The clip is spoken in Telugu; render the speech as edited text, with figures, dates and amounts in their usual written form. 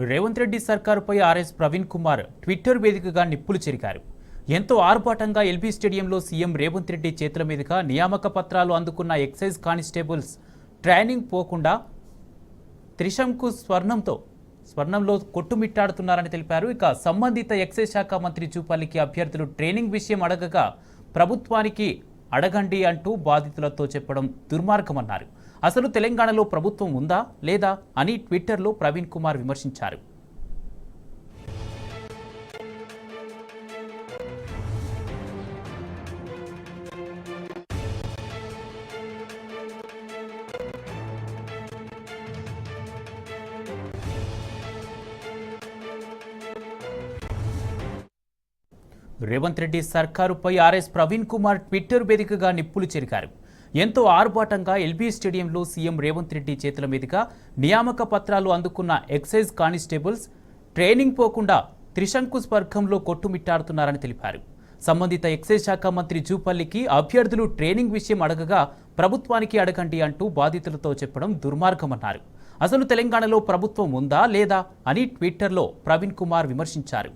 రేవంత్ రెడ్డి సర్కారుపై ఆర్ఎస్ ప్రవీణ్ కుమార్ ట్విట్టర్ వేదికగా నిప్పులు చెరిగారు. ఎంతో ఆర్భాటంగా ఎల్బీ స్టేడియంలో సీఎం రేవంత్ రెడ్డి చేతుల మీదుగా నియామక పత్రాలు అందుకున్న ఎక్సైజ్ కానిస్టేబుల్స్ ట్రైనింగ్ పోకుండా త్రిశంకు స్వర్ణంలో కొట్టుమిట్టాడుతున్నారని తెలిపారు. ఇక సంబంధిత ఎక్సైజ్ శాఖ మంత్రి జూపల్లికి అభ్యర్థులు ట్రైనింగ్ విషయం అడగగా ప్రభుత్వానికి అడగండి అంటూ బాధితులతో చెప్పడం దుర్మార్గమన్నారు. అసలు తెలంగాణలో ప్రభుత్వం ఉందా లేదా అని ట్విట్టర్లో ప్రవీణ్ కుమార్ విమర్శించారు. రేవంత్ రెడ్డి సర్కారుపై ఆర్ఎస్ ప్రవీణ్ కుమార్ ట్విట్టర్ వేదికగా నిప్పులు చెరిగారు. ఎంతో ఆర్భాటంగా ఎల్బీ స్టేడియంలో సీఎం రేవంత్ రెడ్డి చేతుల మీదుగా నియామక పత్రాలు అందుకున్న ఎక్సైజ్ కానిస్టేబుల్స్ ట్రైనింగ్ పోకుండా త్రిశంకు స్వర్గంలో కొట్టుమిట్టాడుతున్నారని తెలిపారు. సంబంధిత ఎక్సైజ్ శాఖ మంత్రి జూపల్లికి అభ్యర్థులు ట్రైనింగ్ విషయం అడగగా ప్రభుత్వానికి అడగండి అంటూ బాధితులతో చెప్పడం దుర్మార్గమన్నారు. అసలు తెలంగాణలో ప్రభుత్వం ఉందా లేదా అని ట్విట్టర్లో ప్రవీణ్ కుమార్ విమర్శించారు.